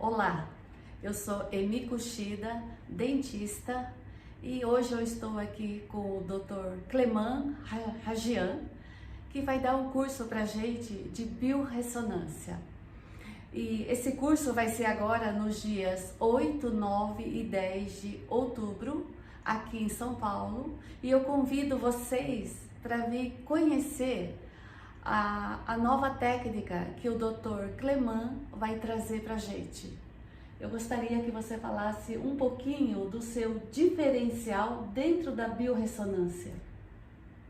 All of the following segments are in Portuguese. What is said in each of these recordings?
Olá, eu sou Emi Kushida, dentista, e hoje eu estou aqui com o Dr. Cleman Rajian, que vai dar um curso para a gente de biorressonância. E esse curso vai ser agora nos dias 8, 9 e 10 de outubro, aqui em São Paulo, e eu convido vocês para vir conhecer a nova técnica que o Dr. Cleman vai trazer para a gente. Eu gostaria que você falasse um pouquinho do seu diferencial dentro da biorressonância.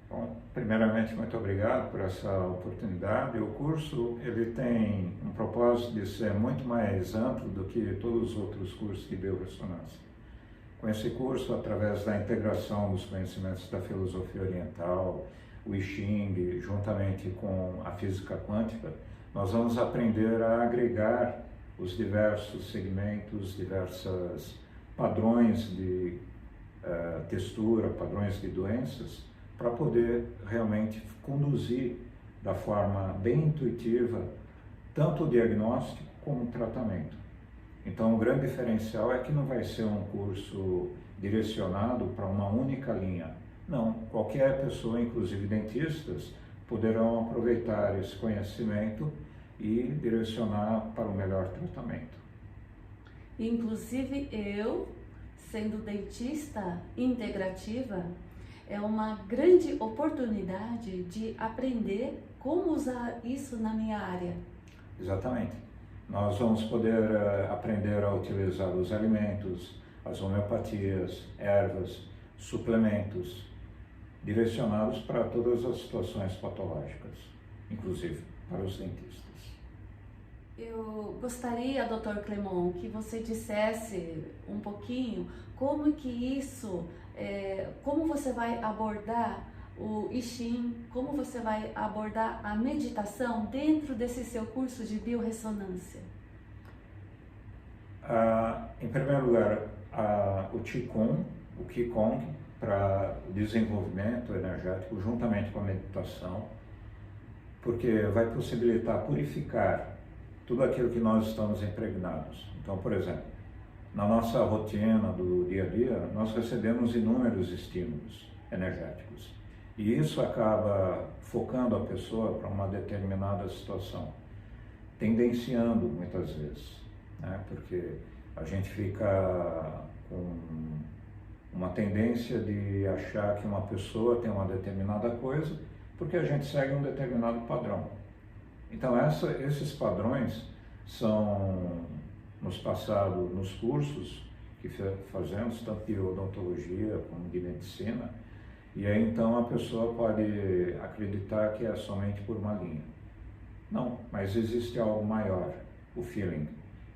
Bom, primeiramente, muito obrigado por essa oportunidade. O curso ele tem um propósito de ser muito mais amplo do que todos os outros cursos de biorressonância. Com esse curso, através da integração dos conhecimentos da filosofia oriental, o I Ching, juntamente com a física quântica, nós vamos aprender a agregar os diversos segmentos, diversos padrões de textura, padrões de doenças, para poder realmente conduzir da forma bem intuitiva tanto o diagnóstico como o tratamento. Então, o grande diferencial é que não vai ser um curso direcionado para uma única linha. Não, qualquer pessoa, inclusive dentistas, poderão aproveitar esse conhecimento e direcionar para o melhor tratamento. Inclusive eu, sendo dentista integrativa, é uma grande oportunidade de aprender como usar isso na minha área. Exatamente. Nós vamos poder aprender a utilizar os alimentos, as homeopatias, ervas, suplementos, direcionados para todas as situações patológicas, inclusive para os dentistas. Eu gostaria, Dr. Cleman, que você dissesse um pouquinho como que isso, como você vai abordar o I Ching, como você vai abordar a meditação dentro desse seu curso de biorressonância. Em primeiro lugar, o Qigong, para desenvolvimento energético, juntamente com a meditação, porque vai possibilitar purificar tudo aquilo que nós estamos impregnados. Então, por exemplo, na nossa rotina do dia a dia, nós recebemos inúmeros estímulos energéticos. E isso acaba focando a pessoa para uma determinada situação, tendenciando muitas vezes, né? Porque a gente fica com uma tendência de achar que uma pessoa tem uma determinada coisa porque a gente segue um determinado padrão. Então esses padrões são nos passados nos cursos que fazemos, tanto de odontologia como de medicina, e aí então a pessoa pode acreditar que é somente por uma linha. Não, mas existe algo maior, o feeling.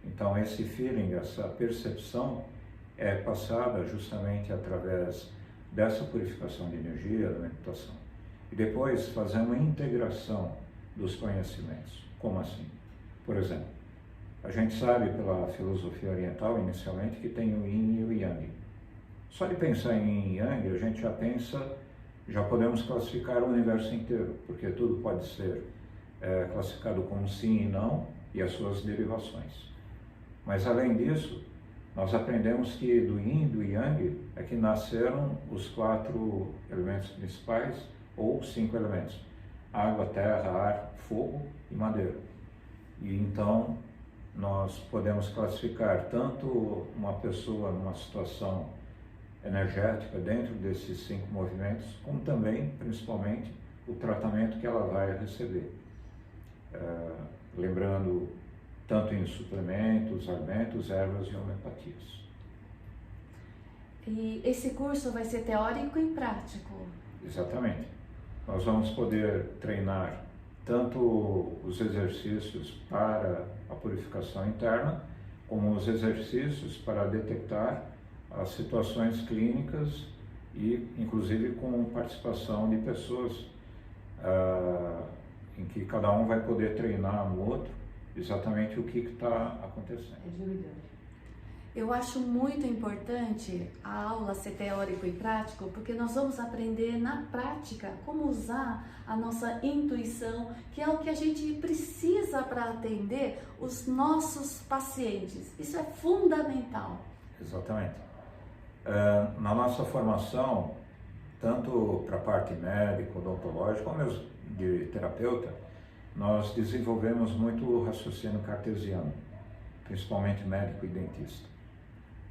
Então esse feeling, essa percepção é passada justamente através dessa purificação de energia, da meditação. E depois fazendo uma integração dos conhecimentos. Como assim? Por exemplo, a gente sabe pela filosofia oriental, inicialmente, que tem o Yin e o Yang. Só de pensar em Yin e Yang, a gente já podemos classificar o universo inteiro, porque tudo pode ser classificado como sim e não, e as suas derivações. Mas além disso, nós aprendemos que do Yin e do Yang é que nasceram os 4 elementos principais, ou 5 elementos: água, terra, ar, fogo e madeira. E então nós podemos classificar tanto uma pessoa numa situação energética dentro desses 5 movimentos, como também, principalmente, o tratamento que ela vai receber. Lembrando, tanto em suplementos, alimentos, ervas e homeopatias. E esse curso vai ser teórico e prático? Exatamente. Nós vamos poder treinar tanto os exercícios para a purificação interna, como os exercícios para detectar as situações clínicas e, inclusive, com participação de pessoas em que cada um vai poder treinar no outro exatamente o que está acontecendo. Eu acho muito importante a aula ser teórico e prático, porque nós vamos aprender na prática como usar a nossa intuição, que é o que a gente precisa para atender os nossos pacientes. Isso é fundamental. Exatamente. Na nossa formação, tanto para a parte médica, odontológica, como mesmo de terapeuta, nós desenvolvemos muito o raciocínio cartesiano, principalmente médico e dentista.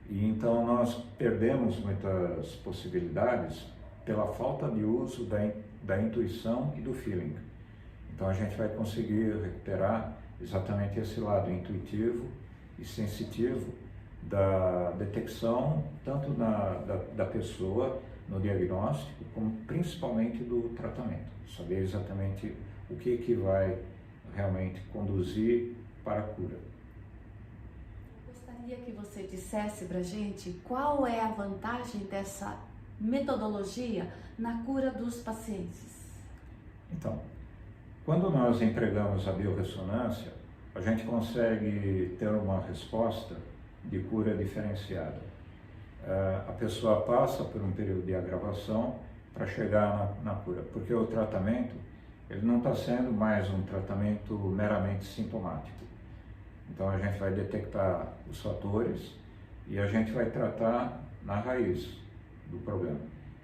E então nós perdemos muitas possibilidades pela falta de uso da intuição e do feeling. Então a gente vai conseguir recuperar exatamente esse lado intuitivo e sensitivo da detecção tanto da pessoa no diagnóstico, como principalmente do tratamento. Saber exatamente o que vai realmente conduzir para a cura. Gostaria que você dissesse para a gente qual é a vantagem dessa metodologia na cura dos pacientes. Então, quando nós empregamos a biorressonância, a gente consegue ter uma resposta de cura diferenciada. A pessoa passa por um período de agravação para chegar na cura, porque o tratamento ele não está sendo mais um tratamento meramente sintomático. Então a gente vai detectar os fatores e a gente vai tratar na raiz do problema.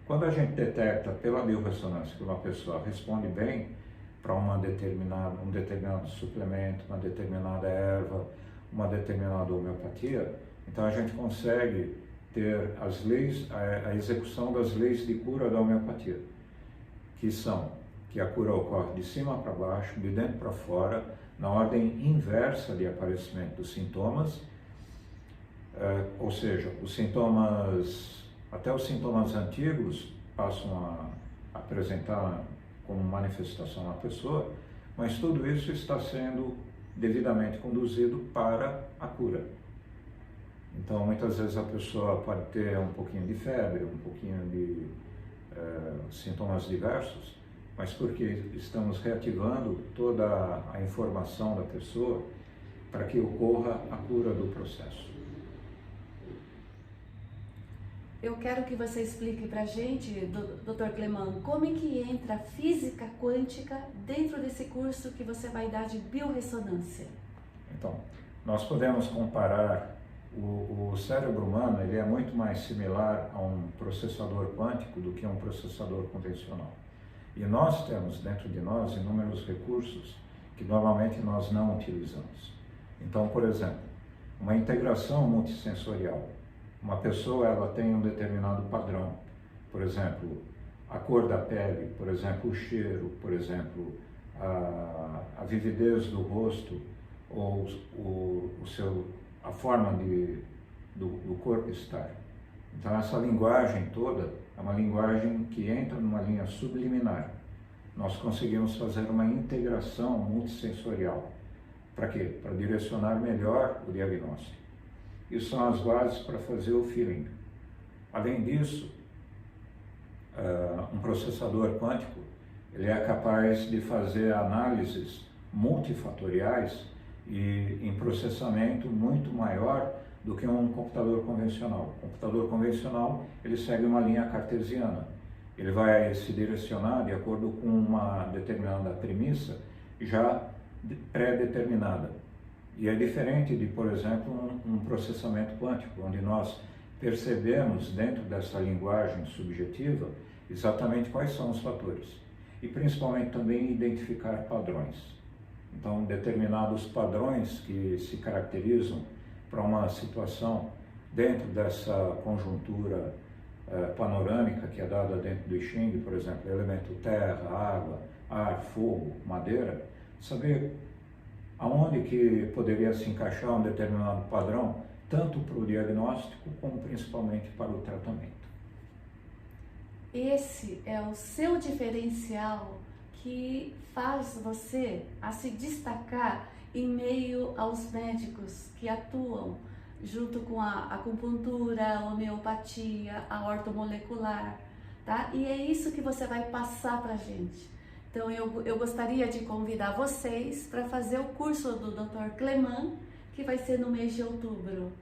Quando a gente detecta pela biorressonância que uma pessoa responde bem para um determinado suplemento, uma determinada erva, uma determinada homeopatia, então a gente consegue ter as leis, a execução das leis de cura da homeopatia, que são que a cura ocorre de cima para baixo, de dentro para fora, na ordem inversa de aparecimento dos sintomas, ou seja, os sintomas, até os sintomas antigos passam a apresentar como manifestação na pessoa, mas tudo isso está sendo devidamente conduzido para a cura. Então, muitas vezes a pessoa pode ter um pouquinho de febre, um pouquinho de sintomas diversos, mas porque estamos reativando toda a informação da pessoa para que ocorra a cura do processo. Eu quero que você explique para a gente, Dr. Cleman, como é que entra a física quântica dentro desse curso que você vai dar de biorressonância. Então, nós podemos comparar o cérebro humano, ele é muito mais similar a um processador quântico do que a um processador convencional. E nós temos dentro de nós inúmeros recursos que normalmente nós não utilizamos. Então, por exemplo, uma integração multissensorial. Uma pessoa ela tem um determinado padrão, por exemplo, a cor da pele, por exemplo, o cheiro, por exemplo, a vividez do rosto ou a forma do corpo estar. Então essa linguagem toda é uma linguagem que entra numa linha subliminar. Nós conseguimos fazer uma integração multissensorial. Para quê? Para direcionar melhor o diagnóstico. Isso são as bases para fazer o feeling. Além disso, um processador quântico ele é capaz de fazer análises multifatoriais e em processamento muito maior do que um computador convencional. O computador convencional ele segue uma linha cartesiana. Ele vai se direcionar de acordo com uma determinada premissa já pré-determinada. E é diferente de, por exemplo, um processamento quântico, onde nós percebemos dentro dessa linguagem subjetiva exatamente quais são os fatores e principalmente também identificar padrões. Então, determinados padrões que se caracterizam para uma situação dentro dessa conjuntura panorâmica que é dada dentro do I Ching, por exemplo, elemento terra, água, ar, fogo, madeira, saber aonde que poderia se encaixar um determinado padrão, tanto para o diagnóstico como principalmente para o tratamento. Esse é o seu diferencial que faz você a se destacar em meio aos médicos que atuam junto com a acupuntura, a homeopatia, a ortomolecular, tá? E é isso que você vai passar pra gente. Então eu gostaria de convidar vocês para fazer o curso do Dr. Cleman, que vai ser no mês de outubro.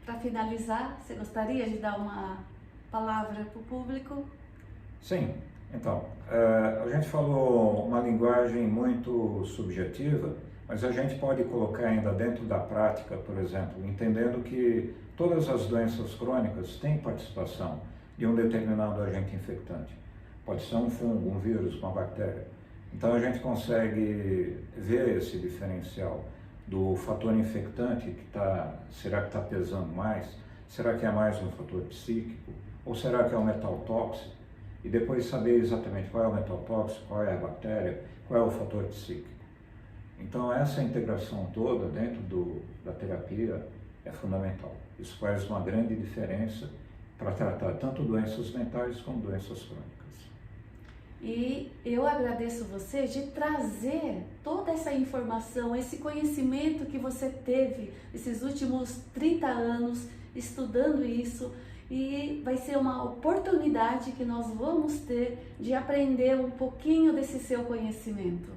para finalizar, você gostaria de dar uma palavra para o público? Sim, então, a gente falou uma linguagem muito subjetiva, mas a gente pode colocar ainda dentro da prática, por exemplo, entendendo que todas as doenças crônicas têm participação de um determinado agente infectante. Pode ser um fungo, um vírus, uma bactéria. Então a gente consegue ver esse diferencial do fator infectante será que está pesando mais? Será que é mais um fator psíquico? Ou será que é um metal tóxico? E depois saber exatamente qual é o metal tóxico, qual é a bactéria, qual é o fator psíquico. Então essa integração toda dentro da terapia é fundamental. Isso faz uma grande diferença para tratar tanto doenças mentais como doenças crônicas. E eu agradeço você de trazer toda essa informação, esse conhecimento que você teve esses últimos 30 anos estudando isso, e vai ser uma oportunidade que nós vamos ter de aprender um pouquinho desse seu conhecimento.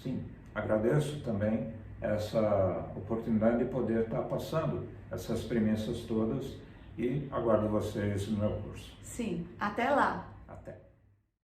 Sim, agradeço também essa oportunidade de poder estar passando essas premissas todas e aguardo vocês no meu curso. Sim, até lá! Até!